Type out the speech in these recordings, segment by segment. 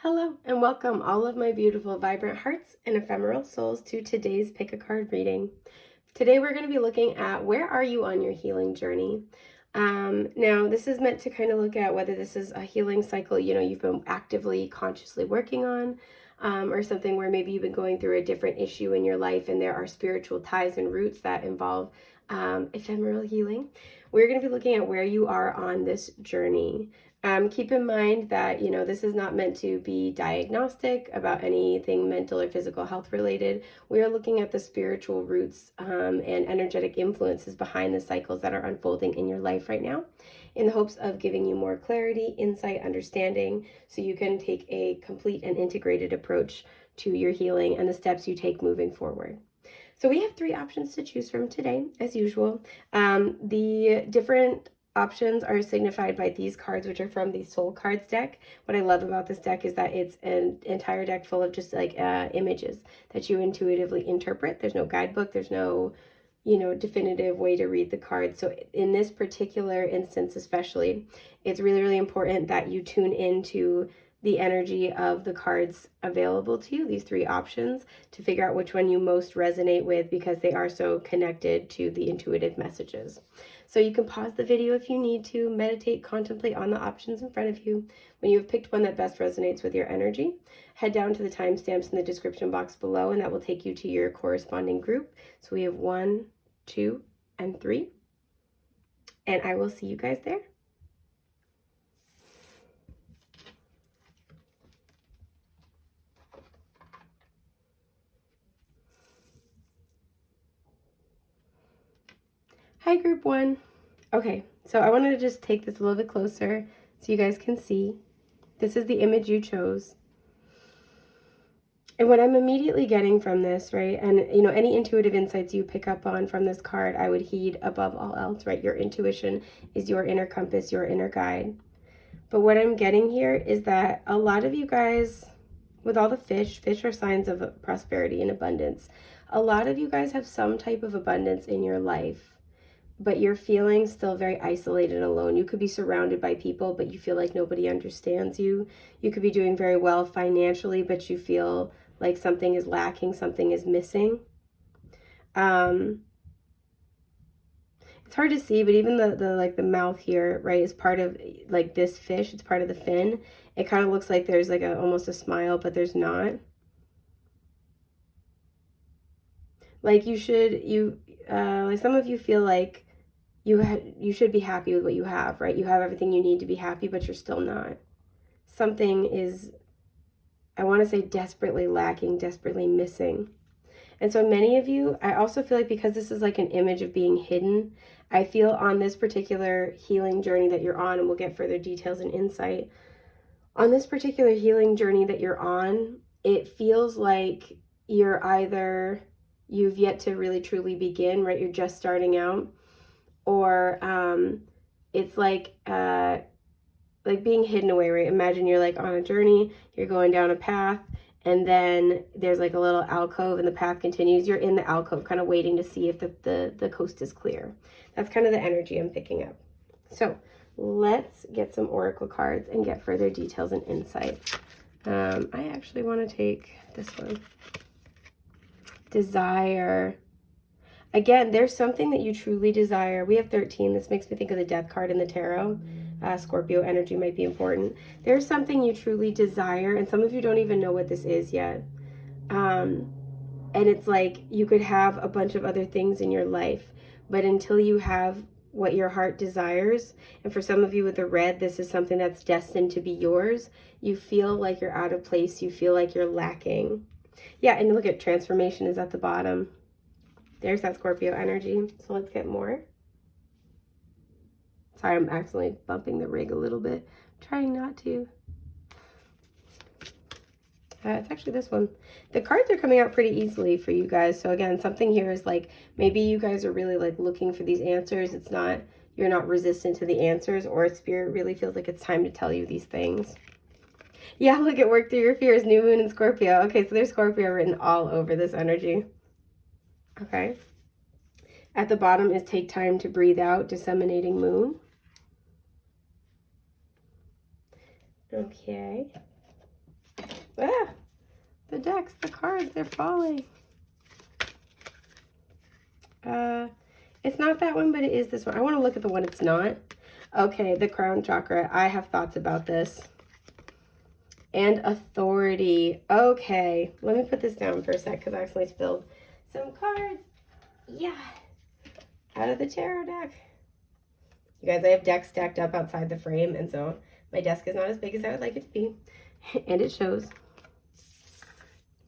Hello and welcome all of my beautiful vibrant hearts and ephemeral souls to today's pick a card reading. Today we're going to be looking at where are you on your healing journey. Now this is meant to kind of look at whether this is a healing cycle you've been actively consciously working on, or something where maybe you've been going through a different issue in your life and there are spiritual ties and roots that involve ephemeral healing. We're going to be looking at where you are on this journey. Keep in mind that, this is not meant to be diagnostic about anything mental or physical health related. We are looking at the spiritual roots and energetic influences behind the cycles that are unfolding in your life right now, in the hopes of giving you more clarity, insight, understanding, so you can take a complete and integrated approach to your healing and the steps you take moving forward. So we have 3 options to choose from today, as usual. The different options are signified by these cards, which are from the Soul Cards deck. What I love about this deck is that it's an entire deck full of just like images that you intuitively interpret. There's no guidebook. There's no, definitive way to read the cards. So in this particular instance, especially, it's really, really important that you tune into the energy of the cards available to you, these 3 options, to figure out which one you most resonate with, because they are so connected to the intuitive messages. So you can pause the video if you need to, meditate, contemplate on the options in front of you. When you have picked one that best resonates with your energy, head down to the timestamps in the description box below, and that will take you to your corresponding group. So we have 1, 2, and 3, and I will see you guys there. Hi, group 1. Okay, so I wanted to just take this a little bit closer so you guys can see. This is the image you chose. And what I'm immediately getting from this, right, and any intuitive insights you pick up on from this card, I would heed above all else, right? Your intuition is your inner compass, your inner guide. But what I'm getting here is that a lot of you guys, with all the fish are signs of prosperity and abundance. A lot of you guys have some type of abundance in your life, but you're feeling still very isolated and alone. You could be surrounded by people, but you feel like nobody understands you. You could be doing very well financially, but you feel like something is lacking, something is missing. It's hard to see, but even the mouth here, right, is part of like this fish. It's part of the fin. It kind of looks like there's like almost a smile, but there's not. Like like some of you feel like you should be happy with what you have, right? You have everything you need to be happy, but you're still not. Something is, I want to say, desperately lacking, desperately missing. And so many of you, I also feel like, because this is like an image of being hidden, I feel on this particular healing journey that you're on, and we'll get further details and insight, on this particular healing journey that you're on, it feels like you've yet to really truly begin, right? You're just starting out. Or it's like being hidden away, right? Imagine you're like on a journey, you're going down a path, and then there's like a little alcove and the path continues. You're in the alcove kind of waiting to see if the coast is clear. That's kind of the energy I'm picking up. So let's get some oracle cards and get further details and insight. I actually want to take this one. Desire. Again, there's something that you truly desire. We have 13. This makes me think of the death card in the tarot. Scorpio energy might be important. There's something you truly desire, and some of you don't even know what this is yet. And it's like you could have a bunch of other things in your life, but until you have what your heart desires, and for some of you with the red, this is something that's destined to be yours, you feel like you're out of place. You feel like you're lacking. Yeah, and look at transformation is at the bottom. There's that Scorpio energy. So let's get more. Sorry, I'm accidentally bumping the rig a little bit. I'm trying not to. It's actually this one. The cards are coming out pretty easily for you guys. So again, something here is like, maybe you guys are really like looking for these answers. It's not, you're not resistant to the answers, or Spirit really feels like it's time to tell you these things. Yeah, look at work through your fears, new moon in Scorpio. Okay, so there's Scorpio written all over this energy. Okay. At the bottom is take time to breathe out, disseminating moon. Okay. Ah, the decks, the cards, they're falling. It's not that one, but it is this one. I want to look at the one it's not. Okay, the crown chakra. I have thoughts about this. And authority. Okay, let me put this down for a sec because I actually spilled some cards. Yeah, out of the tarot deck. You guys, I have decks stacked up outside the frame, and so my desk is not as big as I would like it to be. And it shows.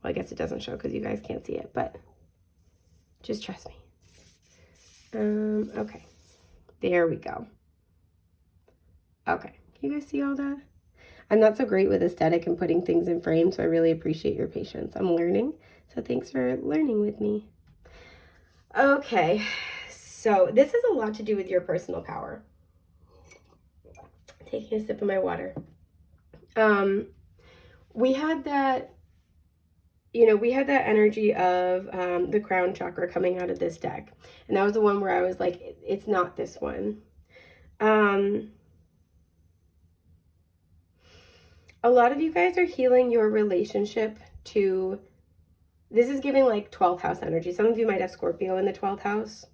Well, I guess it doesn't show because you guys can't see it, but just trust me. Okay. There we go. Okay. Can you guys see all that? I'm not so great with aesthetic and putting things in frames, so I really appreciate your patience. I'm learning, so thanks for learning with me. Okay. So this has a lot to do with your personal power. Taking a sip of my water. We had that, we had that energy of the crown chakra coming out of this deck. And that was the one where I was like, it's not this one. A lot of you guys are healing your relationship to, this is giving like 12th house energy. Some of you might have Scorpio in the 12th house.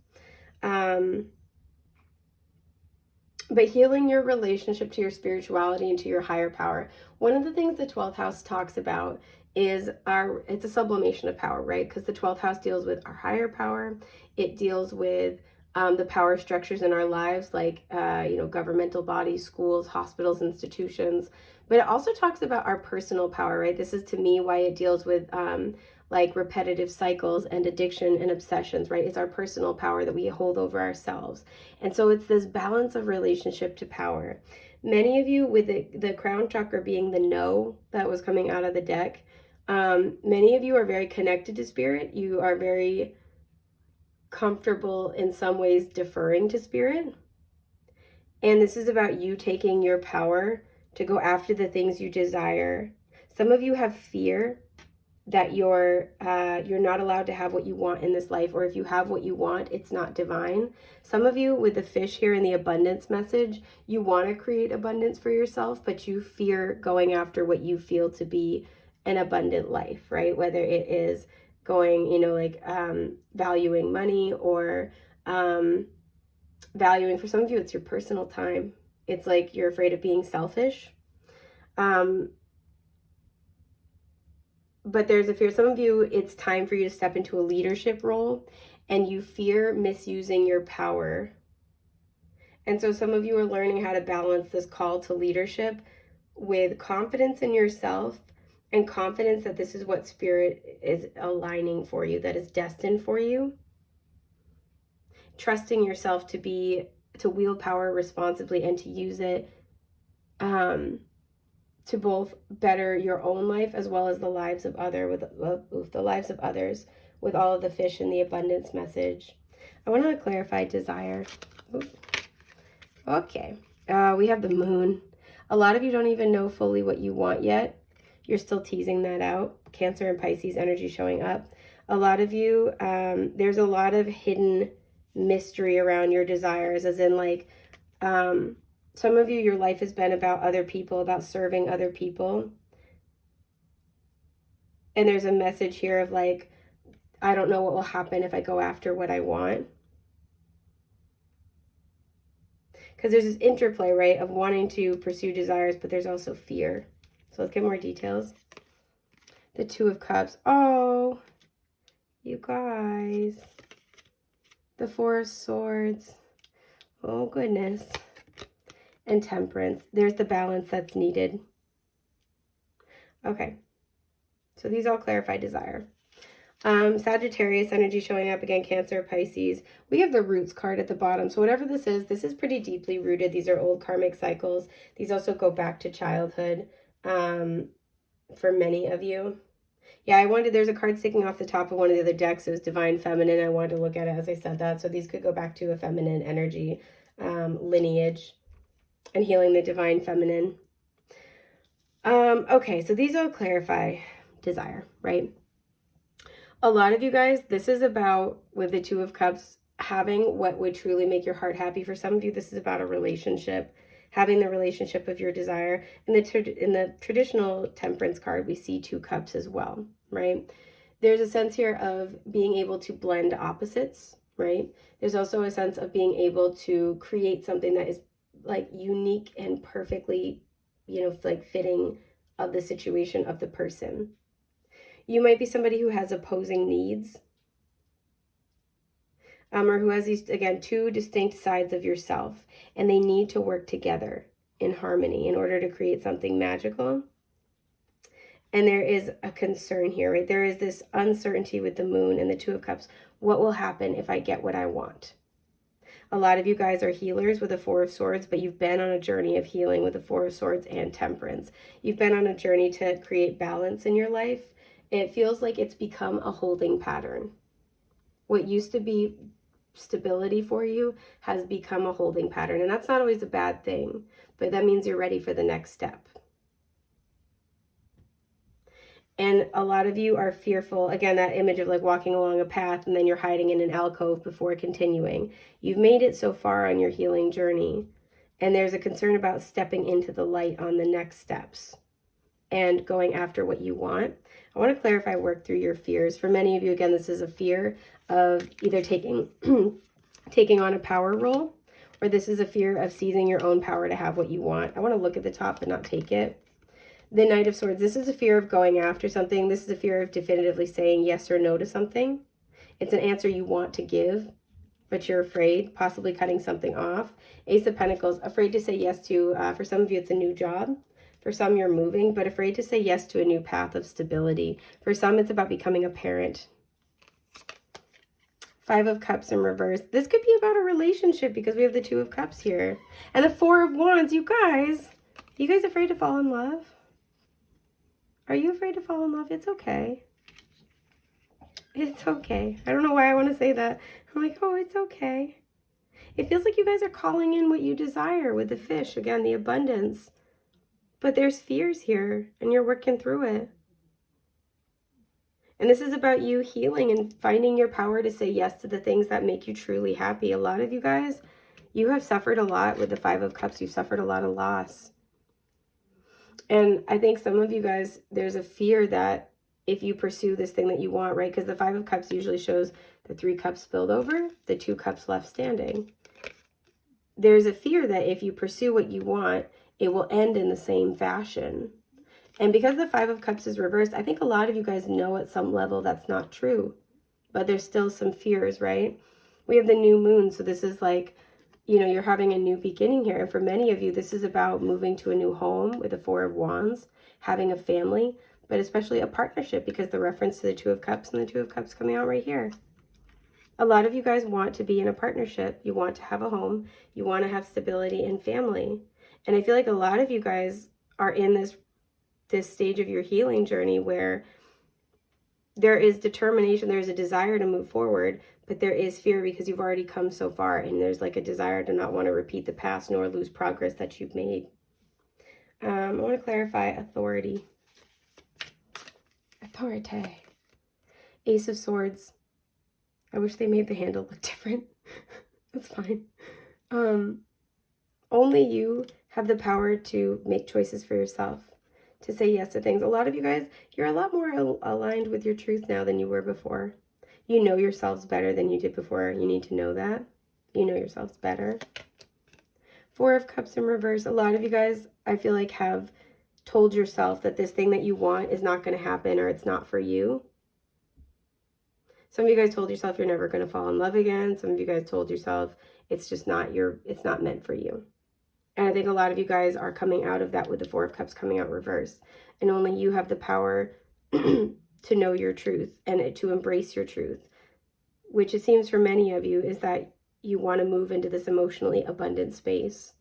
But healing your relationship to your spirituality and to your higher power. One of the things the 12th house talks about is it's a sublimation of power, right? Because the 12th house deals with our higher power. It deals with the power structures in our lives, like, governmental bodies, schools, hospitals, institutions. But it also talks about our personal power, right? This is, to me, why it deals with like repetitive cycles and addiction and obsessions, right? It's our personal power that we hold over ourselves. And so it's this balance of relationship to power. Many of you, with the crown chakra being the no that was coming out of the deck, many of you are very connected to spirit. You are very comfortable in some ways deferring to spirit. And this is about you taking your power to go after the things you desire. Some of you have fear that you're not allowed to have what you want in this life, or if you have what you want, it's not divine. Some of you, with the fish here in the abundance message, you want to create abundance for yourself, but you fear going after what you feel to be an abundant life, right? Whether it is going, valuing money, or valuing, for some of you, it's your personal time. It's like you're afraid of being selfish. But there's a fear. Some of you, it's time for you to step into a leadership role, and you fear misusing your power. And so some of you are learning how to balance this call to leadership with confidence in yourself and confidence that this is what spirit is aligning for you, that is destined for you. Trusting yourself to wield power responsibly and to use it to both better your own life as well as the lives of others with all of the fish in the abundance message. I want to clarify desire. Okay. We have the moon. A lot of you don't even know fully what you want yet. You're still teasing that out. Cancer and Pisces energy showing up. A lot of you, there's a lot of hidden mystery around your desires, as in like, some of you, your life has been about other people, about serving other people. And there's a message here of like, I don't know what will happen if I go after what I want. Because there's this interplay, right, of wanting to pursue desires, but there's also fear. So let's get more details. The Two of Cups. Oh, you guys. The Four of Swords. Oh, goodness. And Temperance. There's the balance that's needed. Okay. So these all clarify desire. Sagittarius energy showing up again, Cancer, Pisces. We have the Roots card at the bottom. So whatever this is pretty deeply rooted. These are old karmic cycles. These also go back to childhood for many of you. Yeah, there's a card sticking off the top of one of the other decks. It was Divine Feminine. I wanted to look at it as I said that. So these could go back to a feminine energy lineage and healing the Divine Feminine. Okay, so these all clarify desire, right? A lot of you guys, this is about, with the Two of Cups, having what would truly make your heart happy. For some of you, this is about a relationship having the relationship of your desire. In the traditional temperance card, we see 2 cups as well, right? There's a sense here of being able to blend opposites, right? There's also a sense of being able to create something that is like unique and perfectly, like fitting of the situation of the person. You might be somebody who has opposing needs, or who has these, again, 2 distinct sides of yourself, and they need to work together in harmony in order to create something magical. And there is a concern here, right? There is this uncertainty with the moon and the 2 of cups. What will happen if I get what I want? A lot of you guys are healers with the 4 of swords, but you've been on a journey of healing with the 4 of swords and temperance. You've been on a journey to create balance in your life. It feels like it's become a holding pattern. What used to be stability for you has become a holding pattern. And that's not always a bad thing, but that means you're ready for the next step. And a lot of you are fearful, again, that image of like walking along a path and then you're hiding in an alcove before continuing. You've made it so far on your healing journey, and there's a concern about stepping into the light on the next steps and going after what you want. I want to clarify, work through your fears. For many of you, again, this is a fear of either taking on a power role, or this is a fear of seizing your own power to have what you want. I want to look at the top but not take it. The Knight of Swords, this is a fear of going after something. This is a fear of definitively saying yes or no to something. It's an answer you want to give, but you're afraid, possibly cutting something off. Ace of Pentacles, afraid to say yes to, for some of you, it's a new job. For some, you're moving, but afraid to say yes to a new path of stability. For some, it's about becoming a parent. 5 of Cups in reverse. This could be about a relationship because we have the 2 of Cups here. And the 4 of Wands, you guys afraid to fall in love? Are you afraid to fall in love? It's okay. It's okay. I don't know why I want to say that. I'm like, oh, it's okay. It feels like you guys are calling in what you desire with the fish. Again, the abundance. But there's fears here, and you're working through it. And this is about you healing and finding your power to say yes to the things that make you truly happy. A lot of you guys, you have suffered a lot with the 5 of Cups. You've suffered a lot of loss. And I think some of you guys, there's a fear that if you pursue this thing that you want, right? Because the 5 of Cups usually shows the 3 cups spilled over, the 2 cups left standing. There's a fear that if you pursue what you want, it will end in the same fashion. And because the 5 of Cups is reversed, I think a lot of you guys know at some level that's not true. But there's still some fears, right? We have the new moon, so this is like, you're having a new beginning here. And for many of you, this is about moving to a new home with the 4 of Wands, having a family, but especially a partnership, because the reference to the 2 of Cups and the 2 of Cups coming out right here. A lot of you guys want to be in a partnership. You want to have a home. You want to have stability and family. And I feel like a lot of you guys are in this stage of your healing journey where there is determination, there's a desire to move forward, but there is fear because you've already come so far, and there's like a desire to not want to repeat the past nor lose progress that you've made. I want to clarify authority. Authority. Ace of Swords. I wish they made the handle look different. That's fine. Only you have the power to make choices for yourself, to say yes to things. A lot of you guys, you're a lot more aligned with your truth now than you were before. You know yourselves better than you did before. You need to know that. You know yourselves better. 4 of Cups in reverse. A lot of you guys, I feel like, have told yourself that this thing that you want is not going to happen, or it's not for you. Some of you guys told yourself you're never going to fall in love again. Some of you guys told yourself it's just not it's not meant for you. And I think a lot of you guys are coming out of that with the 4 of Cups coming out reversed. And only you have the power to know your truth and to embrace your truth, which it seems for many of you is that you want to move into this emotionally abundant space.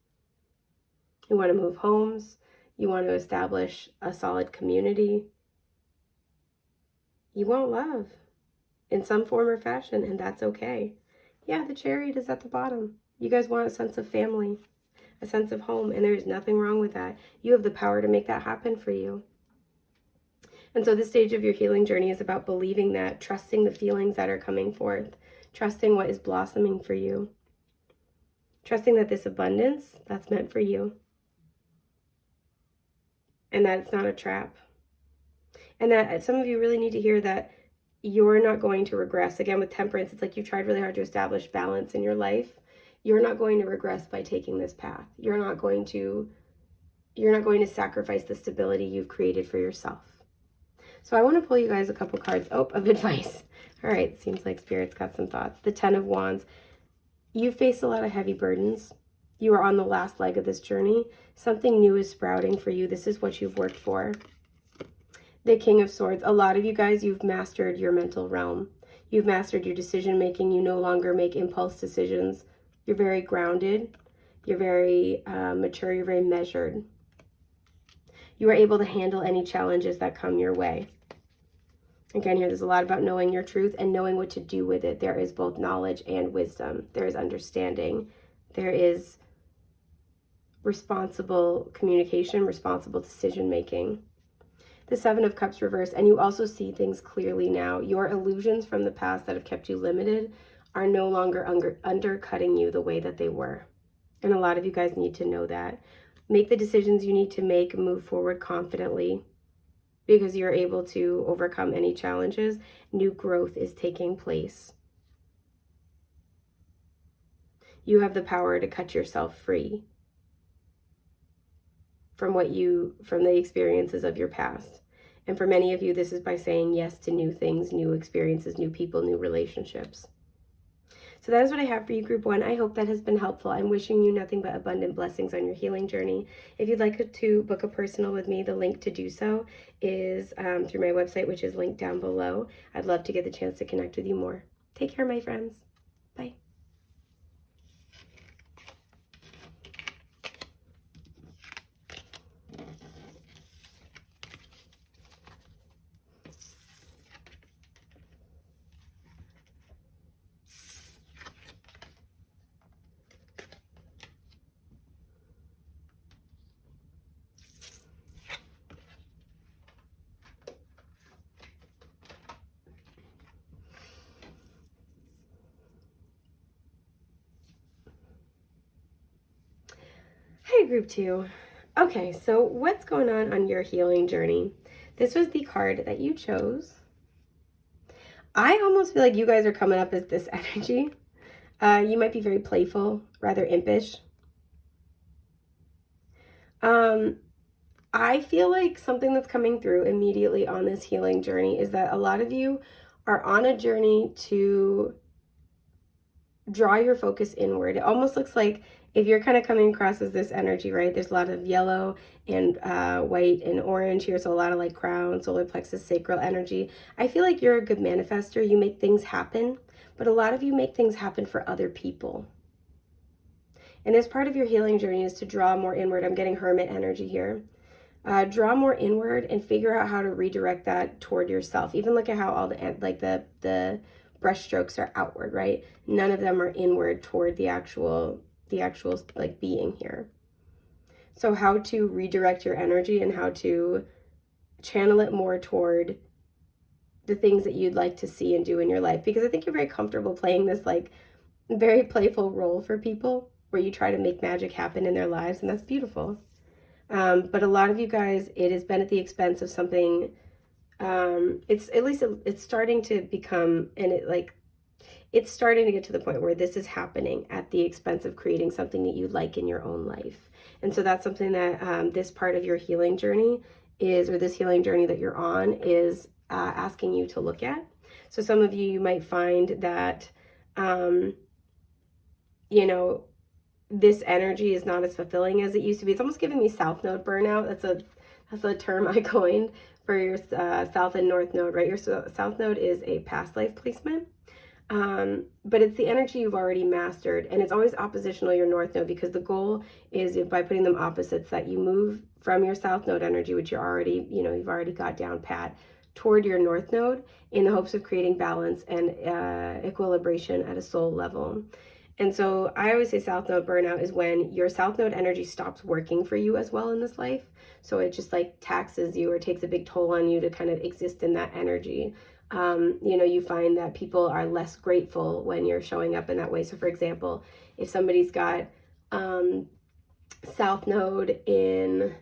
You want to move homes. You want to establish a solid community. You want love in some form or fashion, and that's okay. Yeah, the Chariot is at the bottom. You guys want a sense of family, a sense of home, and there's nothing wrong with that. You have the power to make that happen for you. And so this stage of your healing journey is about believing that, trusting the feelings that are coming forth, trusting what is blossoming for you, Trusting that this abundance, that's meant for you. And that it's not a trap. And that some of you really need to hear that you're not going to regress. Again, with temperance, it's like you've tried really hard to establish balance in your life. You're not going to regress by taking this path. You're not going to sacrifice the stability you've created for yourself. So I want to pull you guys a couple cards of advice. All right, seems like Spirit's got some thoughts. The 10 of Wands. You face a lot of heavy burdens. You are on the last leg of this journey. Something new is sprouting for you. This is what you've worked for. The King of Swords. A lot of you guys, you've mastered your mental realm. You've mastered your decision making. You no longer make impulse decisions. You're very grounded. You're very mature. You're very measured. You are able to handle any challenges that come your way. Again, here there's a lot about knowing your truth and knowing what to do with it. There is both knowledge and wisdom. There is understanding. There is responsible communication, responsible decision making. The 7 of Cups reversed, and you also see things clearly now. Your illusions from the past that have kept you limited are no longer undercutting you the way that they were. And a lot of you guys need to know that. Make the decisions you need to make, move forward confidently, because you're able to overcome any challenges. New growth is taking place. You have the power to cut yourself free from the experiences of your past. And for many of you, this is by saying yes to new things, new experiences, new people, new relationships. So that is what I have for you, Group 1. I hope that has been helpful. I'm wishing you nothing but abundant blessings on your healing journey. If you'd like to book a personal with me, the link to do so is through my website, which is linked down below. I'd love to get the chance to connect with you more. Take care, my friends. Bye. Hi, Group 2. Okay, so what's going on your healing journey? This was the card that you chose. I almost feel like you guys are coming up as this energy. You might be very playful, rather impish. I feel like something that's coming through immediately on this healing journey is that a lot of you are on a journey to draw your focus inward. It almost looks like if you're kind of coming across as this energy, right? There's a lot of yellow and white and orange here. So a lot of like crown, solar plexus, sacral energy. I feel like you're a good manifester. You make things happen, but a lot of you make things happen for other people. And as part of your healing journey is to draw more inward. I'm getting hermit energy here. Draw more inward and figure out how to redirect that toward yourself. Even look at how all the brush strokes are outward, right? None of them are inward toward the actual like being here. So how to redirect your energy and how to channel it more toward the things that you'd like to see and do in your life. Because I think you're very comfortable playing this like very playful role for people where you try to make magic happen in their lives, and that's beautiful. But a lot of you guys, it has been at the expense of something. It's starting to become, and it's starting to get to the point where this is happening at the expense of creating something that you like in your own life. And so that's something that this part of your healing journey is, or this healing journey that you're on is asking you to look at. So some of you might find that, this energy is not as fulfilling as it used to be. It's almost giving me South Node burnout. That's a term I coined for your South and North Node, right? Your South Node is a past life placement. But it's the energy you've already mastered, and it's always oppositional your North Node, because the goal is by putting them opposites that you move from your South Node energy, which you've already got down pat, toward your North Node in the hopes of creating balance and equilibration at a soul level. And so I always say South Node burnout is when your South Node energy stops working for you as well in this life. So it just like taxes you or takes a big toll on you to kind of exist in that energy. You find that people are less grateful when you're showing up in that way. So for example, if somebody's got South Node in,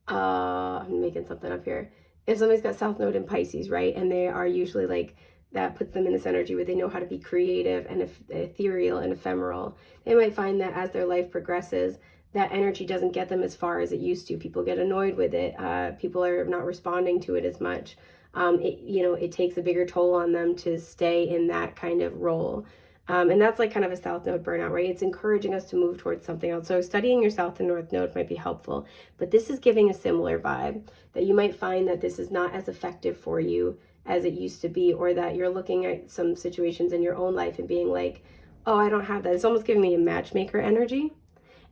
I'm making something up here. If somebody's got South Node in Pisces, right, and they are usually like, that puts them in this energy where they know how to be creative and ethereal and ephemeral, they might find that as their life progresses, that energy doesn't get them as far as it used to. People get annoyed with it. People are not responding to it as much. It takes a bigger toll on them to stay in that kind of role. And that's like kind of a South Node burnout, right? It's encouraging us to move towards something else. So studying your South and North Node might be helpful, but this is giving a similar vibe, that you might find that this is not as effective for you as it used to be, or that you're looking at some situations in your own life and being like, oh, I don't have that. It's almost giving me a matchmaker energy.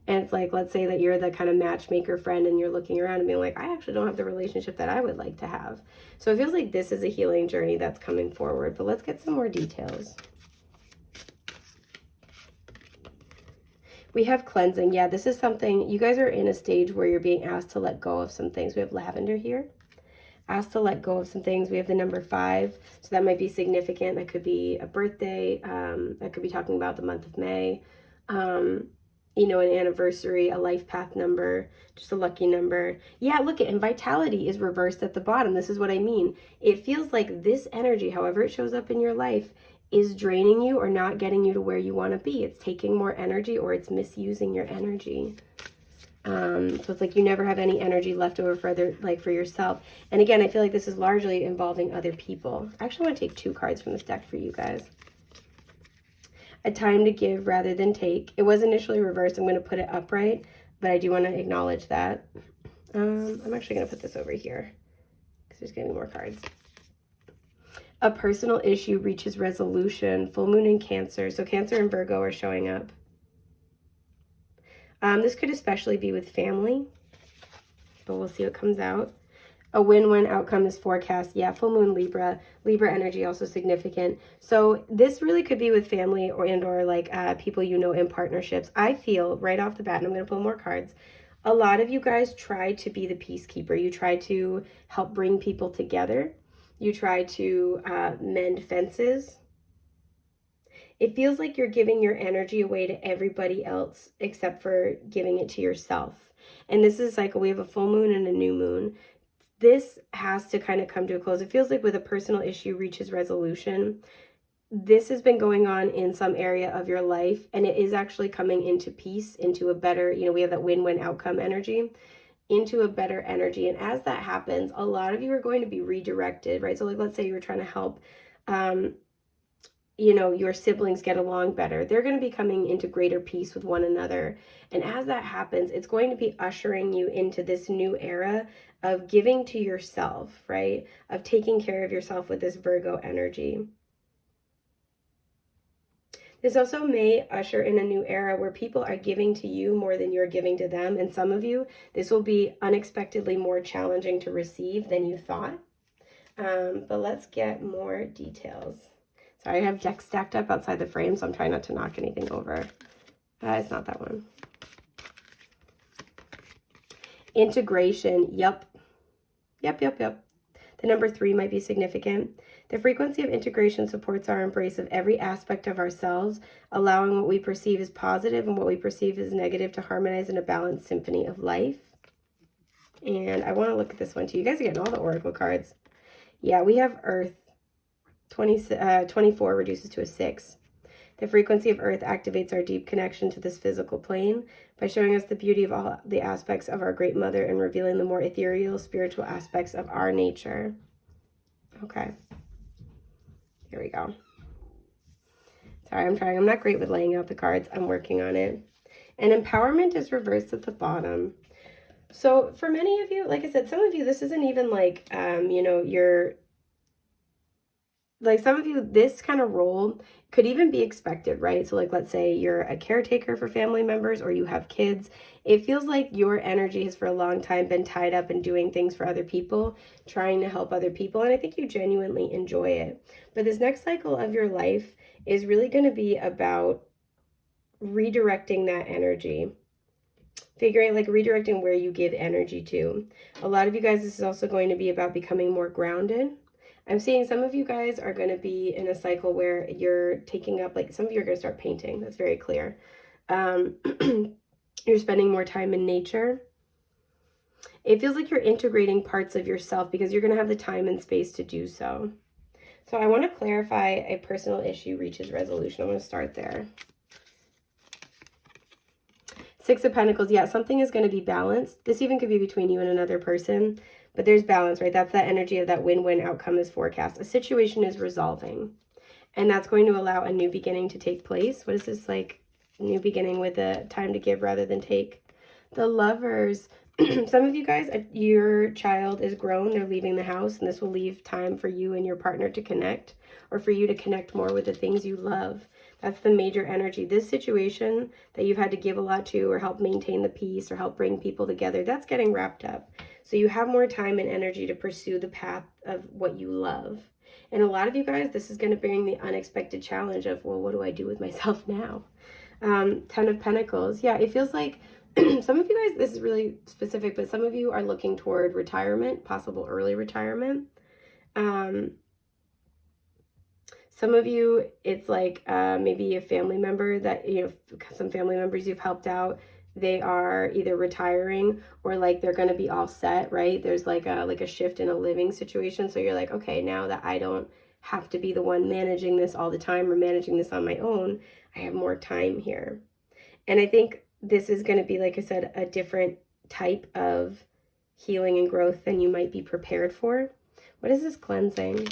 And it's like, let's say that you're the kind of matchmaker friend and you're looking around and being like, I actually don't have the relationship that I would like to have. So it feels like this is a healing journey that's coming forward, but let's get some more details. We have cleansing. Yeah, this is something, you guys are in a stage where you're being asked to let go of some things. We have lavender here. Asked to let go of some things. We have the number 5. So that might be significant. That could be a birthday. That could be talking about the month of May. An anniversary, a life path number, just a lucky number. Yeah, look at, and vitality is reversed at the bottom. This is what I mean. It feels like this energy, however it shows up in your life, is draining you or not getting you to where you want to be. It's taking more energy or it's misusing your energy. So it's like you never have any energy left over for yourself. And again, I feel like this is largely involving other people. I actually want to take 2 cards from this deck for you guys. A time to give rather than take. It was initially reversed. I'm going to put it upright, but I do want to acknowledge that. I'm actually going to put this over here because there's going to be more cards. A personal issue reaches resolution. Full moon in Cancer. So Cancer and Virgo are showing up. This could especially be with family, but we'll see what comes out. A win-win outcome is forecast. Yeah, full moon Libra. Libra energy also significant. So this really could be with family or like people you know in partnerships. I feel right off the bat, and I'm going to pull more cards, a lot of you guys try to be the peacekeeper. You try to help bring people together. You try to mend fences. It feels like you're giving your energy away to everybody else except for giving it to yourself. And this is a cycle. We have a full moon and a new moon. This has to kind of come to a close. It feels like with a personal issue reaches resolution. This has been going on in some area of your life, and it is actually coming into peace, into a better, we have that win-win outcome energy, into a better energy. And as that happens, a lot of you are going to be redirected, right? So like, let's say you were trying to help, your siblings get along better. They're going to be coming into greater peace with one another. And as that happens, it's going to be ushering you into this new era of giving to yourself, right? Of taking care of yourself with this Virgo energy. This also may usher in a new era where people are giving to you more than you're giving to them. And some of you, this will be unexpectedly more challenging to receive than you thought. But let's get more details. Sorry, I have decks stacked up outside the frame, so I'm trying not to knock anything over. It's not that one. Integration. Yep. The number 3 might be significant. The frequency of integration supports our embrace of every aspect of ourselves, allowing what we perceive as positive and what we perceive as negative to harmonize in a balanced symphony of life. And I want to look at this one too. You guys are getting all the oracle cards. Yeah, we have Earth. 24 reduces to a 6. The frequency of Earth activates our deep connection to this physical plane by showing us the beauty of all the aspects of our Great Mother and revealing the more ethereal, spiritual aspects of our nature. Okay. Here we go. Sorry, I'm not great with laying out the cards. I'm working on it. And empowerment is reversed at the bottom. So for many of you, like I said, some of you, this isn't even like, you're, like some of you, this kind of role could even be expected, right? So like, let's say you're a caretaker for family members or you have kids. It feels like your energy has for a long time been tied up in doing things for other people, trying to help other people. And I think you genuinely enjoy it. But this next cycle of your life is really going to be about redirecting that energy. Redirecting where you give energy to. A lot of you guys, this is also going to be about becoming more grounded. I'm seeing some of you guys are going to be in a cycle where you're taking up, like some of you are going to start painting. That's very clear. You're spending more time in nature. It feels like you're integrating parts of yourself because you're going to have the time and space to do so. So I want to clarify a personal issue reaches resolution. I want to start there. Six of Pentacles. Yeah, something is going to be balanced. This even could be between you and another person, but there's balance, right? That's that energy of that win-win outcome is forecast. A situation is resolving, and that's going to allow a new beginning to take place. What is this, like new beginning with a time to give rather than take? The Lovers. Some of you guys, your child is grown, they're leaving the house, and this will leave time for you and your partner to connect, or for you to connect more with the things you love. That's the major energy. This situation that you've had to give a lot to, or help maintain the peace, or help bring people together, that's getting wrapped up. So you have more time and energy to pursue the path of what you love. And a lot of you guys, this is going to bring the unexpected challenge of, well, what do I do with myself now? Ten of Pentacles. Yeah, it feels like some of you guys, this is really specific, but some of you are looking toward retirement, possible early retirement. Some of you, it's like maybe a family member that, you know, some family members you've helped out, they are either retiring or like they're going to be all set, right? There's like a shift in a living situation. So you're like, okay, now that I don't have to be the one managing this all the time or managing this on my own, I have more time here. And I think this is going to be, like I said, a different type of healing and growth than you might be prepared for. What is this cleansing?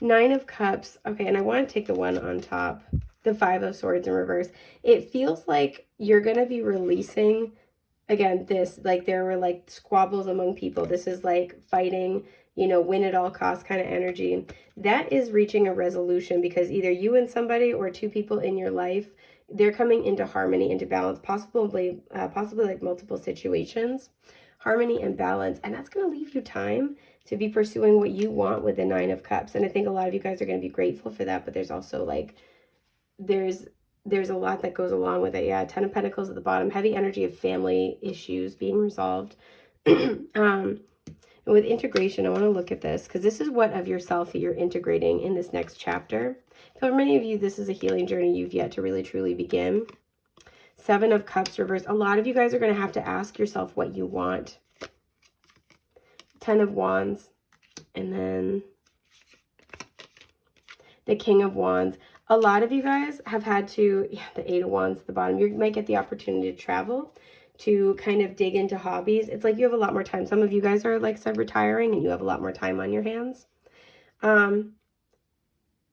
Nine of Cups. Okay, and I want to take the one on top. The Five of Swords in reverse. It feels like you're going to be releasing, again, this, like there were like squabbles among people. This is like fighting, you know, win at all costs kind of energy. That is reaching a resolution because either you and somebody or two people in your life, they're coming into harmony, into balance, possibly like multiple situations, harmony and balance. And that's going to leave you time to be pursuing what you want with the Nine of Cups. And I think a lot of you guys are going to be grateful for that, but there's also like, there's a lot that goes along with it. Yeah, Ten of Pentacles at the bottom, heavy energy of family issues being resolved. And with integration, I want to look at this because this is what of yourself that you're integrating in this next chapter. For many of you, this is a healing journey you've yet to really truly begin. Seven of Cups reversed. A lot of you guys are going to have to ask yourself what you want. Ten of Wands, and then the King of Wands. A lot of you guys have had to, yeah, the Eight of Wands at the bottom. You might get the opportunity to travel, to kind of dig into hobbies. It's like you have a lot more time. Some of you guys are, like said, retiring, and you have a lot more time on your hands.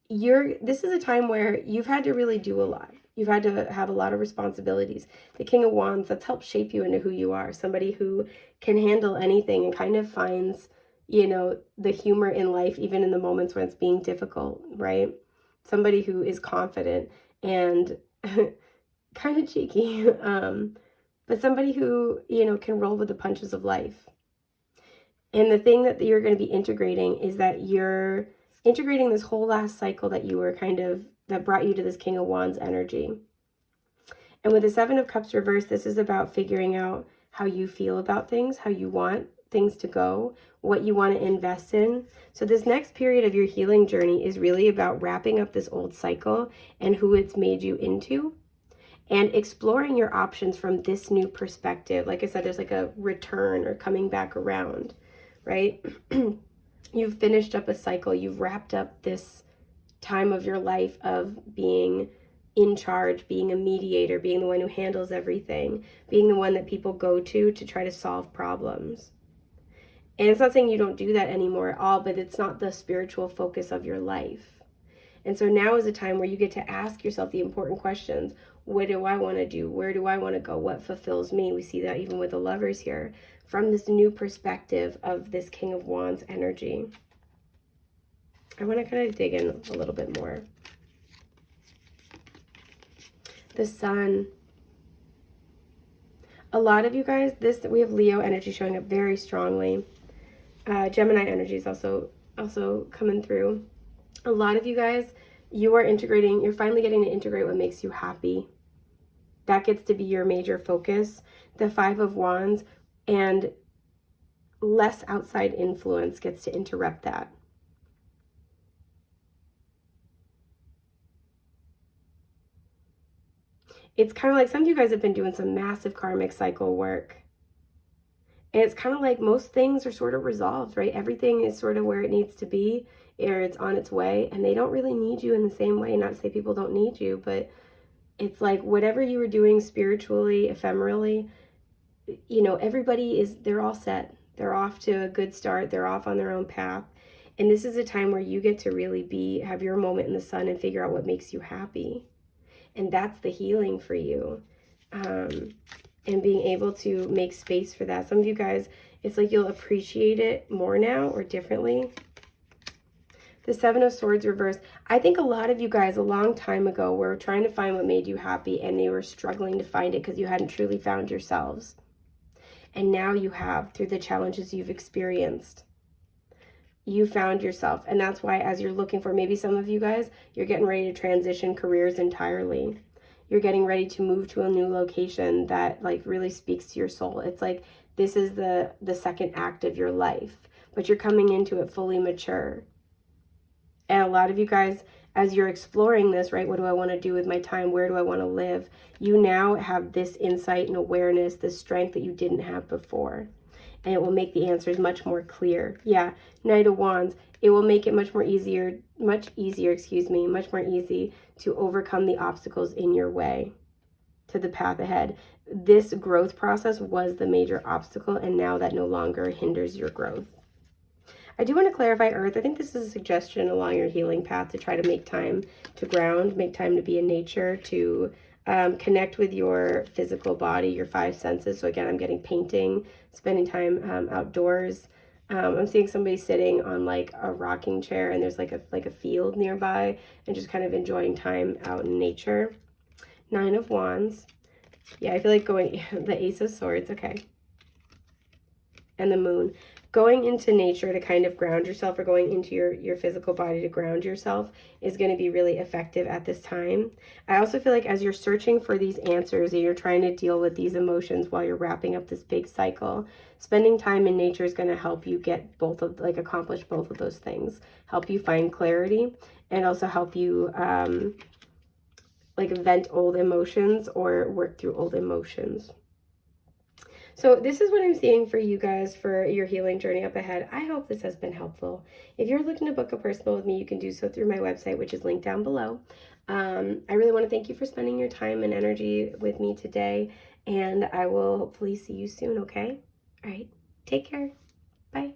This is a time where you've had to really do a lot. You've had to have a lot of responsibilities. The King of Wands, that's helped shape you into who you are. Somebody who can handle anything and kind of finds, you know, the humor in life, even in the moments when it's being difficult, right? Somebody who is confident and kind of cheeky, but somebody who, you know, can roll with the punches of life. And the thing that you're going to be integrating is that you're integrating this whole last cycle that you were kind of, that brought you to this King of Wands energy. And with the Seven of Cups reversed, this is about figuring out how you feel about things, how you want things to go, what you want to invest in. So this next period of your healing journey is really about wrapping up this old cycle and who it's made you into, and exploring your options from this new perspective. Like I said, there's like a return or coming back around, right? You've finished up a cycle. You've wrapped up this time of your life of being in charge, being a mediator, being the one who handles everything, being the one that people go to try to solve problems. And it's not saying you don't do that anymore at all, but it's not the spiritual focus of your life. And so now is a time where you get to ask yourself the important questions. What do I want to do? Where do I want to go? What fulfills me? We see that even with the Lovers here, from this new perspective of this King of Wands energy. I want to kind of dig in a little bit more. The Sun. A lot of you guys, we have Leo energy showing up very strongly. Gemini energy is also coming through. A lot of you guys, you are integrating, you're finally getting to integrate what makes you happy. That gets to be your major focus. The Five of Wands, and less outside influence gets to interrupt that. it's kind of like some of you guys have been doing some massive karmic cycle work. And it's kind of like most things are sort of resolved, right? Everything is sort of where it needs to be, or it's on its way, and they don't really need you in the same way. Not to say people don't need you, but it's like whatever you were doing spiritually, ephemerally, you know, they're all set. They're off to a good start. They're off on their own path. And this is a time where you get to really have your moment in the sun and figure out what makes you happy. And that's the healing for you. And being able to make space for that. Some of you guys, it's like you'll appreciate it more now or differently. The Seven of Swords reversed. I think a lot of you guys a long time ago were trying to find what made you happy, and they were struggling to find it because you hadn't truly found yourselves. And now you have, through the challenges you've experienced. You found yourself. And that's why, as you're looking for, maybe some of you guys, you're getting ready to transition careers entirely. You're getting ready to move to a new location that like really speaks to your soul. It's like this is the second act of your life, but you're coming into it fully mature. And a lot of you guys, as you're exploring this, right, what do I want to do with my time? Where do I want to live? You now have this insight and awareness, this strength that you didn't have before. And it will make the answers much more clear. Yeah, Knight of Wands. It will make it much more easy to overcome the obstacles in your way to the path ahead. This growth process was the major obstacle, and now that no longer hinders your growth. I do want to clarify, Earth. I think this is a suggestion along your healing path to try to make time to ground, make time to be in nature, to connect with your physical body, your five senses. So again, I'm getting painting, spending time outdoors. I'm seeing somebody sitting on like a rocking chair, and there's like a field nearby, and just kind of enjoying time out in nature. Nine of Wands. Yeah, I feel like going the Ace of Swords. Okay. And the Moon. Going into nature to kind of ground yourself, or going into your physical body to ground yourself, is going to be really effective at this time. I also feel like as you're searching for these answers and you're trying to deal with these emotions while you're wrapping up this big cycle, spending time in nature is going to help you get accomplish both of those things, help you find clarity, and also help you vent old emotions or work through old emotions. So this is what I'm seeing for you guys for your healing journey up ahead. I hope this has been helpful. If you're looking to book a personal with me, you can do so through my website, which is linked down below. I really want to thank you for spending your time and energy with me today, and I will hopefully see you soon, okay? All right, take care. Bye.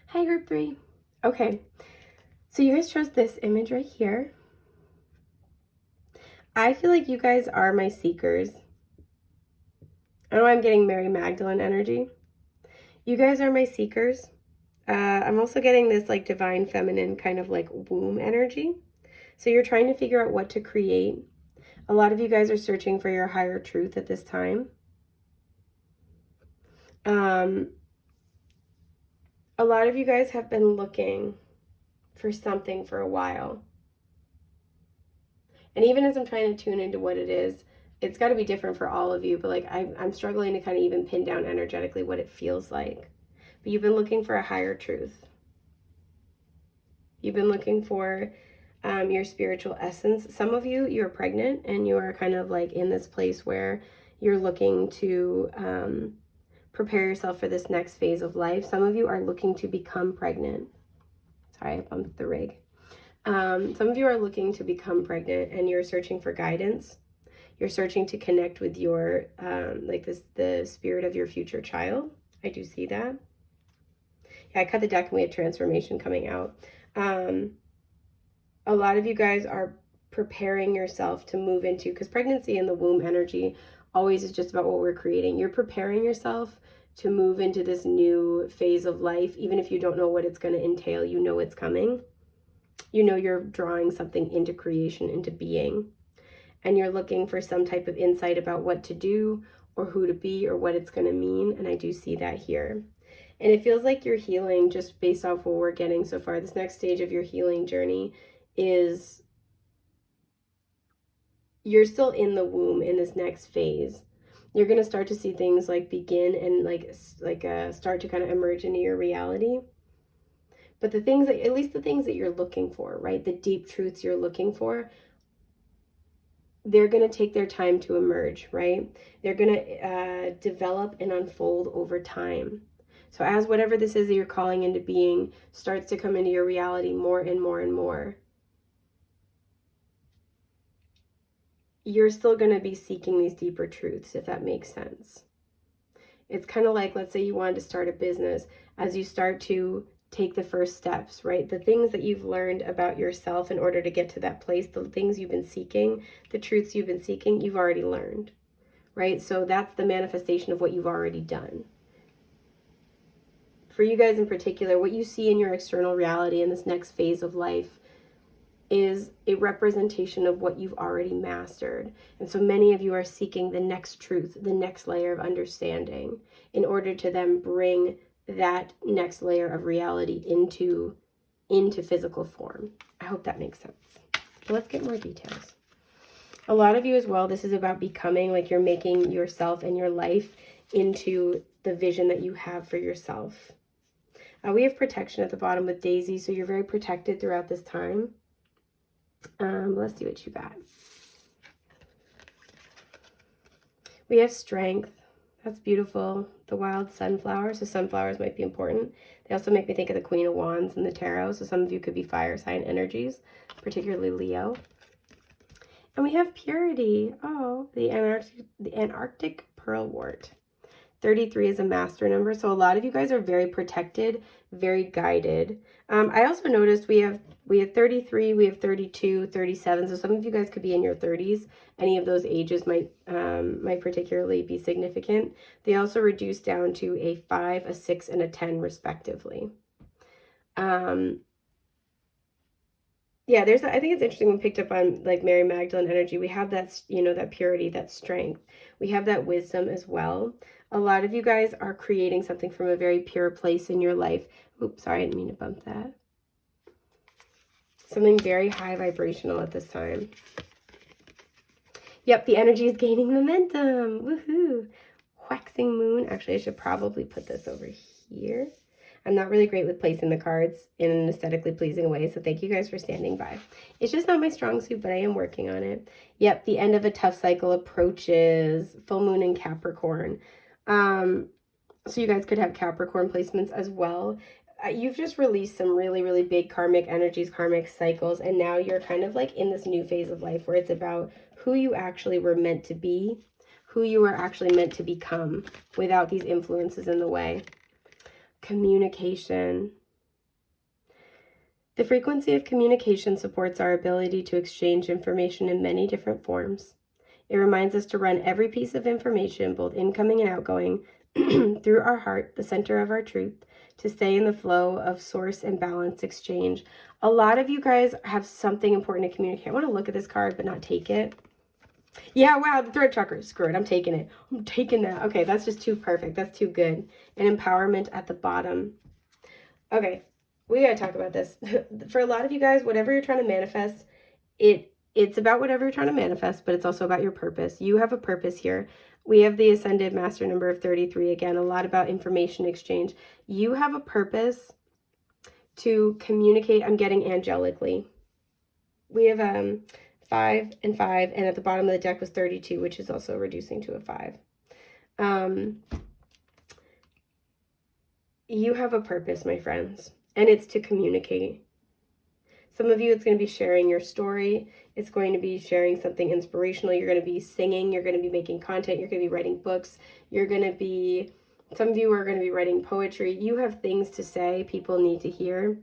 Hi, group 3. Okay, so you guys chose this image right here. I feel like you guys are my seekers. I know I'm getting Mary Magdalene energy. You guys are my seekers. I'm also getting this like divine feminine kind of like womb energy. So you're trying to figure out what to create. A lot of you guys are searching for your higher truth at this time. A lot of you guys have been looking for something for a while. And even as I'm trying to tune into what it is, it's got to be different for all of you, but like I'm struggling to kind of even pin down energetically what it feels like. But you've been looking for a higher truth. You've been looking for your spiritual essence. Some of you, you're pregnant and you're kind of like in this place where you're looking to prepare yourself for this next phase of life. Some of you are looking to become pregnant. Sorry, I bumped the rig. Some of you are looking to become pregnant and you're searching for guidance. You're searching to connect with your, the spirit of your future child. I do see that. Yeah, I cut the deck and we had transformation coming out. A lot of you guys are preparing yourself to move into, because pregnancy and the womb energy always is just about what we're creating. You're preparing yourself to move into this new phase of life, even if you don't know what it's going to entail. You know it's coming. You know you're drawing something into creation, into being, and you're looking for some type of insight about what to do or who to be or what it's going to mean. And I do see that here. And it feels like you're healing just based off what we're getting so far. This next stage of your healing journey is you're still in the womb in this next phase. You're going to start to see things like begin and start to kind of emerge into your reality. But the things that, at least the things that you're looking for, right? The deep truths you're looking for, they're going to take their time to emerge, right? They're going to develop and unfold over time. So as whatever this is that you're calling into being starts to come into your reality more and more and more, you're still going to be seeking these deeper truths, if that makes sense. It's kind of like, let's say you wanted to start a business. As you start to take the first steps, right? The things that you've learned about yourself in order to get to that place, the things you've been seeking, the truths you've been seeking, you've already learned, right? So that's the manifestation of what you've already done. For you guys in particular, what you see in your external reality in this next phase of life is a representation of what you've already mastered. And so many of you are seeking the next truth, the next layer of understanding, in order to then bring that next layer of reality into physical form. I hope that makes sense. So let's get more details. A lot of you as well, this is about becoming, like you're making yourself and your life into the vision that you have for yourself. We have protection at the bottom with Daisy, so you're very protected throughout this time. Let's see what you got. We have strength. That's beautiful. The wild sunflower. So sunflowers might be important. They also make me think of the Queen of Wands and the tarot. So some of you could be fire sign energies, particularly Leo. And we have purity. Oh, the Antarctic pearlwort. 33 is a master number. So a lot of you guys are very protected, very guided. I also noticed we have 33, we have 32, 37. So some of you guys could be in your 30s. Any of those ages might particularly be significant. They also reduce down to a 5, a 6, and a 10 respectively. Yeah, I think it's interesting when we picked up on like Mary Magdalene energy. We have that, that purity, that strength. We have that wisdom as well. A lot of you guys are creating something from a very pure place in your life. Oops, sorry, I didn't mean to bump that. Something very high vibrational at this time. Yep, the energy is gaining momentum. Woohoo. Waxing moon. Actually, I should probably put this over here. I'm not really great with placing the cards in an aesthetically pleasing way, so thank you guys for standing by. It's just not my strong suit, but I am working on it. Yep, the end of a tough cycle approaches. Full moon in Capricorn. So you guys could have Capricorn placements as well. You've just released some really, really big karmic energies, karmic cycles, and now you're kind of like in this new phase of life where it's about who you actually were meant to be, who you were actually meant to become without these influences in the way. Communication. The frequency of communication supports our ability to exchange information in many different forms. It reminds us to run every piece of information, both incoming and outgoing, through our heart, the center of our truth, to stay in the flow of source and balance exchange. A lot of you guys have something important to communicate. I want to look at this card, but not take it. Yeah, wow, the throat chakra. Screw it, I'm taking it. I'm taking that. Okay, that's just too perfect. That's too good. And empowerment at the bottom. Okay, we gotta talk about this. For a lot of you guys, whatever you're trying to manifest, it's about whatever you're trying to manifest, but it's also about your purpose. You have a purpose here. We have the ascended master number of 33. Again, a lot about information exchange. You have a purpose to communicate. I'm getting angelically. We have 5 and 5, and at the bottom of the deck was 32, which is also reducing to a 5. You have a purpose, my friends, and it's to communicate. Some of you, it's going to be sharing your story. It's going to be sharing something inspirational. You're going to be singing. You're going to be making content. You're going to be writing books. Some of you are going to be writing poetry. You have things to say people need to hear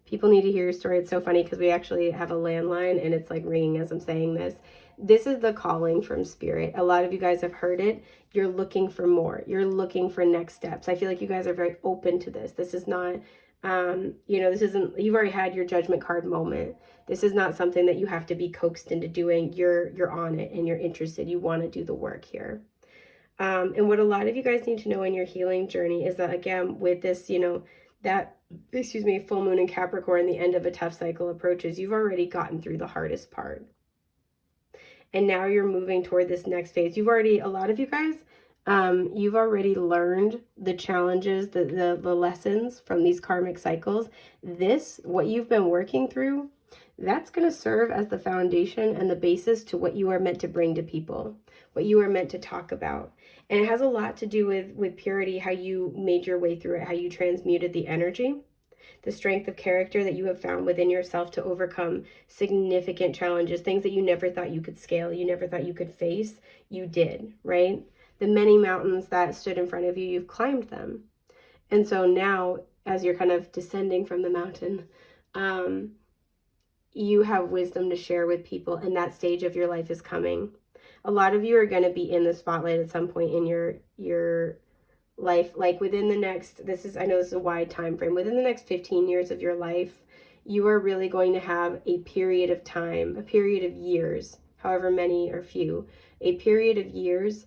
People need to hear your story. It's so funny because we actually have a landline and it's like ringing as I'm saying this. This is the calling from spirit. A lot of you guys have heard it. You're looking for more. You're looking for next steps. I feel like you guys are very open to this. This is not, this isn't, you've already had your judgment card moment. This is not something that you have to be coaxed into doing. You're on it and you're interested. You want to do the work here. And what a lot of you guys need to know in your healing journey is that, again, with this, full moon in Capricorn, the end of a tough cycle approaches, you've already gotten through the hardest part. And now you're moving toward this next phase. A lot of you guys, you've already learned the challenges, the lessons from these karmic cycles. What you've been working through, that's going to serve as the foundation and the basis to what you are meant to bring to people, what you are meant to talk about. And it has a lot to do with purity, how you made your way through it, how you transmuted the energy, the strength of character that you have found within yourself to overcome significant challenges, things that you never thought you could scale, you never thought you could face, you did, right? The many mountains that stood in front of you, you've climbed them. And so now, as you're kind of descending from the mountain, you have wisdom to share with people, and that stage of your life is coming. A lot of you are going to be in the spotlight at some point in your life, like within the next, I know this is a wide time frame, within the next 15 years of your life, you are really going to have a period of time, a period of years, however many or few, a period of years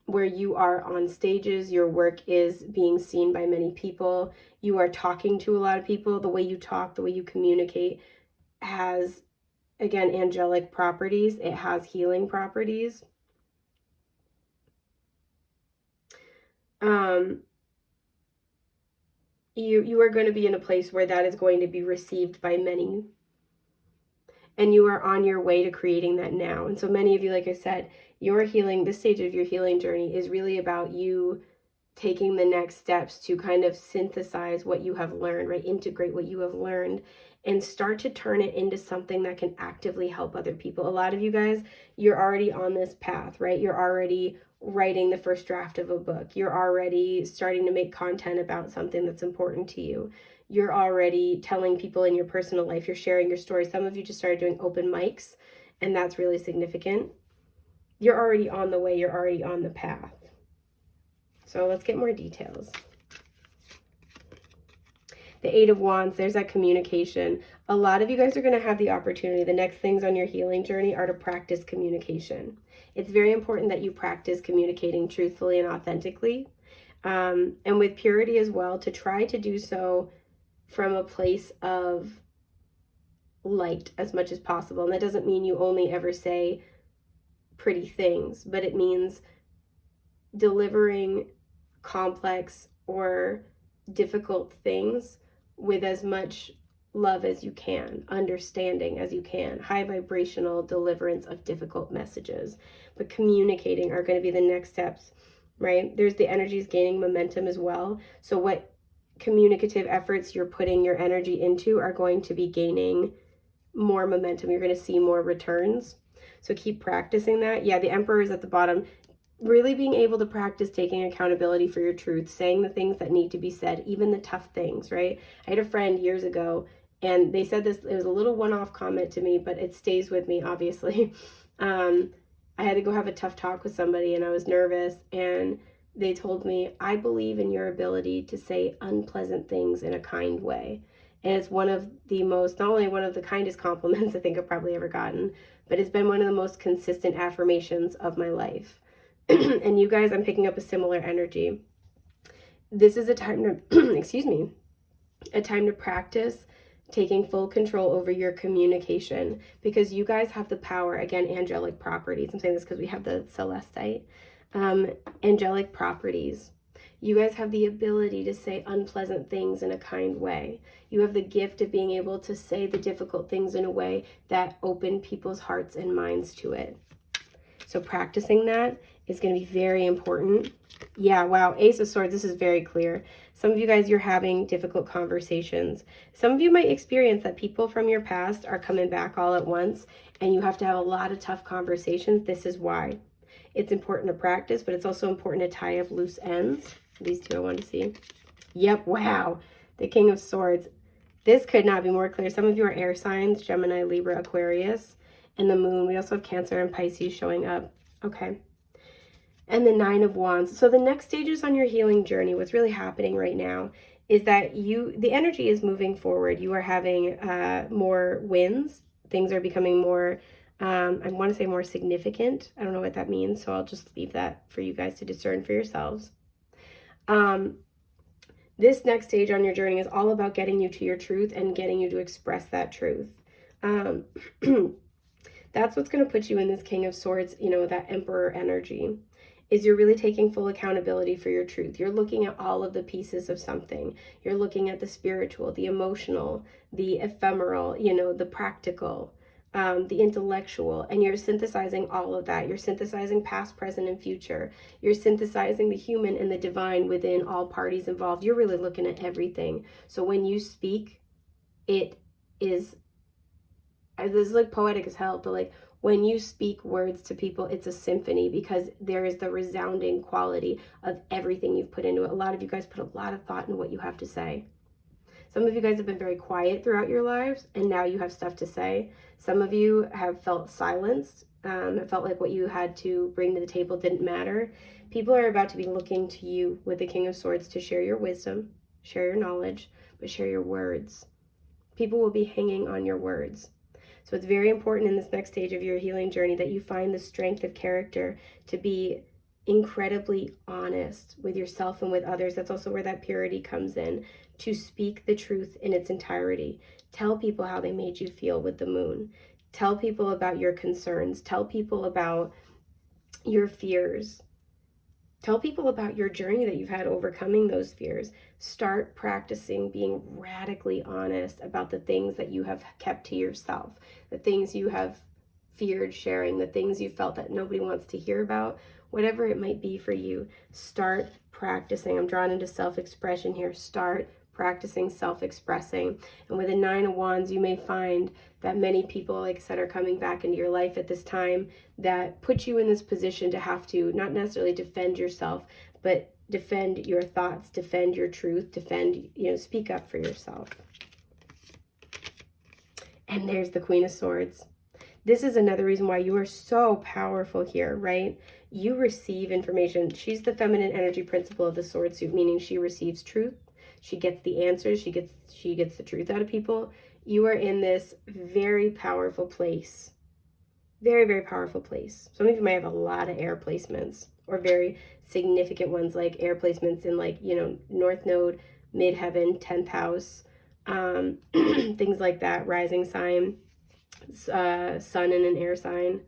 where you are on stages, your work is being seen by many people, you are talking to a lot of people, the way you talk, the way you communicate has, again, angelic properties, it has healing properties. You are going to be in a place where that is going to be received by many. And you are on your way to creating that now. And so many of you, like I said, this stage of your healing journey is really about you taking the next steps to kind of synthesize what you have learned, right? Integrate what you have learned and start to turn it into something that can actively help other people. A lot of you guys, you're already on this path, right? You're already writing the first draft of a book. You're already starting to make content about something that's important to you. You're already telling people in your personal life, you're sharing your story. Some of you just started doing open mics, and that's really significant. You're already on the way. You're already on the path. So let's get more details. The Eight of Wands, there's that communication. A lot of you guys are going to have the opportunity. The next things on your healing journey are to practice communication. It's very important that you practice communicating truthfully and authentically. And with purity as well, to try to do so from a place of light as much as possible. And that doesn't mean you only ever say pretty things, but it means delivering complex or difficult things with as much love as you can, understanding as you can, high vibrational deliverance of difficult messages. But communicating are going to be the next steps, right? There's the energies gaining momentum as well. So what communicative efforts you're putting your energy into are going to be gaining more momentum. You're going to see more returns. So keep practicing that. Yeah, the Emperor is at the bottom. Really being able to practice taking accountability for your truth, saying the things that need to be said, even the tough things, right? I had a friend years ago, and they said this, it was a little one-off comment to me, but it stays with me, obviously. I had to go have a tough talk with somebody, and I was nervous, and they told me, I believe in your ability to say unpleasant things in a kind way. And it's one of the most, not only one of the kindest compliments I think I've probably ever gotten, but it's been one of the most consistent affirmations of my life. And you guys, I'm picking up a similar energy. This is a time to, a time to practice taking full control over your communication, because you guys have the power, again, angelic properties. I'm saying this because we have the Celestite, angelic properties. You guys have the ability to say unpleasant things in a kind way. You have the gift of being able to say the difficult things in a way that open people's hearts and minds to it. So practicing that is going to be very important. Yeah, wow, Ace of Swords, this is very clear. Some of you guys, you're having difficult conversations. Some of you might experience that people from your past are coming back all at once, and you have to have a lot of tough conversations. This is why. It's important to practice, but it's also important to tie up loose ends. These two I want to see. Yep, wow. The King of Swords. This could not be more clear. Some of you are air signs, Gemini, Libra, Aquarius, and the moon. We also have Cancer and Pisces showing up. Okay. And the Nine of Wands. So the next stages on your healing journey, what's really happening right now is that the energy is moving forward. You are having more wins. Things are becoming more, I want to say more significant. I don't know what that means, so I'll just leave that for you guys to discern for yourselves. This next stage on your journey is all about getting you to your truth and getting you to express that truth. That's what's going to put you in this King of Swords, that Emperor energy, is you're really taking full accountability for your truth. You're looking at all of the pieces of something. You're looking at the spiritual, the emotional, the ephemeral, the practical, the intellectual, and you're synthesizing all of that. You're synthesizing past, present, and future. You're synthesizing the human and the divine within all parties involved. You're really looking at everything. So when you speak, it is, this is like poetic as hell, but like when you speak words to people, it's a symphony because there is the resounding quality of everything you've put into it. A lot of you guys put a lot of thought into what you have to say. Some of you guys have been very quiet throughout your lives, and now you have stuff to say. Some of you have felt silenced. It felt like what you had to bring to the table didn't matter. People are about to be looking to you with the King of Swords to share your wisdom, share your knowledge, but share your words. People will be hanging on your words. So it's very important in this next stage of your healing journey that you find the strength of character to be incredibly honest with yourself and with others. That's also where that purity comes in, to speak the truth in its entirety. Tell people how they made you feel with the moon. Tell people about your concerns. Tell people about your fears. Tell people about your journey that you've had overcoming those fears. Start practicing being radically honest about the things that you have kept to yourself, the things you have feared sharing, the things you felt that nobody wants to hear about, whatever it might be for you. Start practicing. I'm drawn into self-expression here. Start practicing self-expressing. And with the Nine of Wands, you may find that many people, like I said, are coming back into your life at this time that put you in this position to have to not necessarily defend yourself, but defend your thoughts, defend your truth, speak up for yourself. And there's the Queen of Swords. This is another reason why you are so powerful here, right? You receive information. She's the feminine energy principle of the sword suit, meaning she receives truth. She gets the answers. She gets the truth out of people. You are in this very powerful place. Very, very powerful place. Some of you might have a lot of air placements or very significant ones, like air placements in North Node, Midheaven, 10th house, things like that, rising sign, sun in an air sign.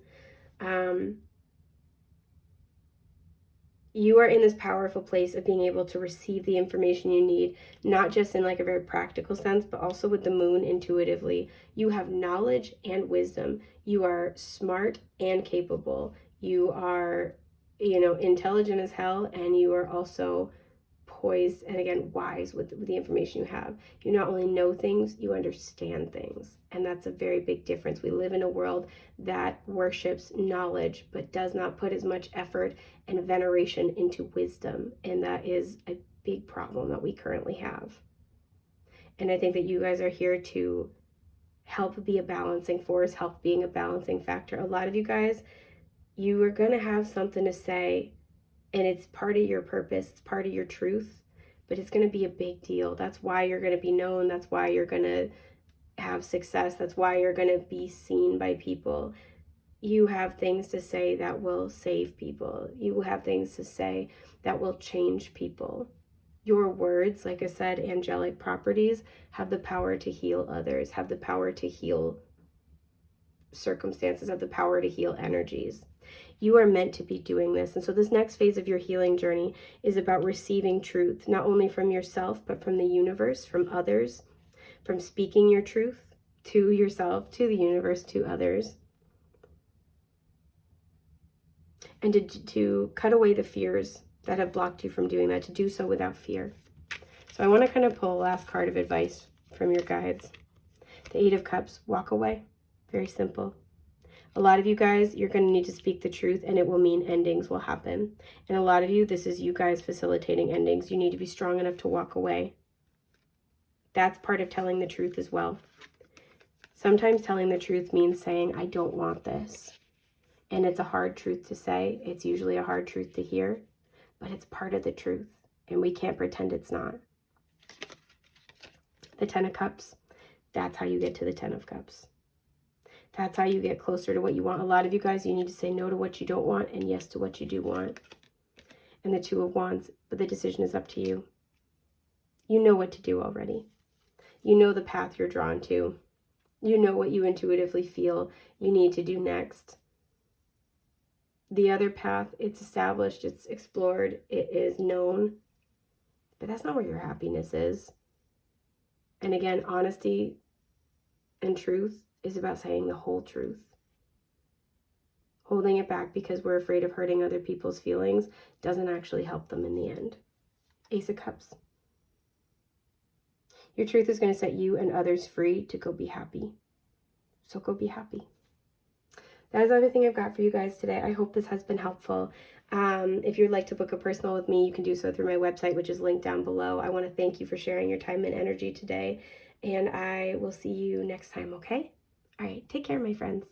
You are in this powerful place of being able to receive the information you need, not just in like a very practical sense, but also with the moon intuitively. You have knowledge and wisdom. You are smart and capable. You are, intelligent as hell, and you are also poised and again wise with the information you have. You not only know things, you understand things, and that's a very big difference. We live in a world that worships knowledge but does not put as much effort and veneration into wisdom, and that is a big problem that we currently have. And I think that you guys are here to help be a balancing force, help being a balancing factor. A lot of you guys, you are going to have something to say, and it's part of your purpose, it's part of your truth, but it's going to be a big deal. That's why you're going to be known. That's why you're going to have success. That's why you're going to be seen by people. You have things to say that will save people. You have things to say that will change people. Your words, like I said, angelic properties, have the power to heal others, have the power to heal circumstances, have the power to heal energies. You are meant to be doing this. And so this next phase of your healing journey is about receiving truth, not only from yourself, but from the universe, from others, from speaking your truth to yourself, to the universe, to others. And to cut away the fears that have blocked you from doing that, to do so without fear. So I want to kind of pull a last card of advice from your guides. The Eight of Cups, walk away. Very simple. A lot of you guys, you're going to need to speak the truth, and it will mean endings will happen. And a lot of you, this is you guys facilitating endings. You need to be strong enough to walk away. That's part of telling the truth as well. Sometimes telling the truth means saying, I don't want this. And it's a hard truth to say. It's usually a hard truth to hear, but it's part of the truth, and we can't pretend it's not. The 10 of Cups, that's how you get to the 10 of Cups. That's how you get closer to what you want. A lot of you guys, you need to say no to what you don't want and yes to what you do want. And the 2 of Wands, but the decision is up to you. You know what to do already. You know the path you're drawn to. You know what you intuitively feel you need to do next. The other path, it's established, it's explored, it is known, but that's not where your happiness is. And again, honesty and truth is about saying the whole truth. Holding it back because we're afraid of hurting other people's feelings doesn't actually help them in the end. Ace of Cups. Your truth is going to set you and others free to go be happy. So go be happy. That is everything I've got for you guys today. I hope this has been helpful. If you'd like to book a personal with me, you can do so through my website, which is linked down below. I want to thank you for sharing your time and energy today, and I will see you next time, okay? All right, take care, my friends.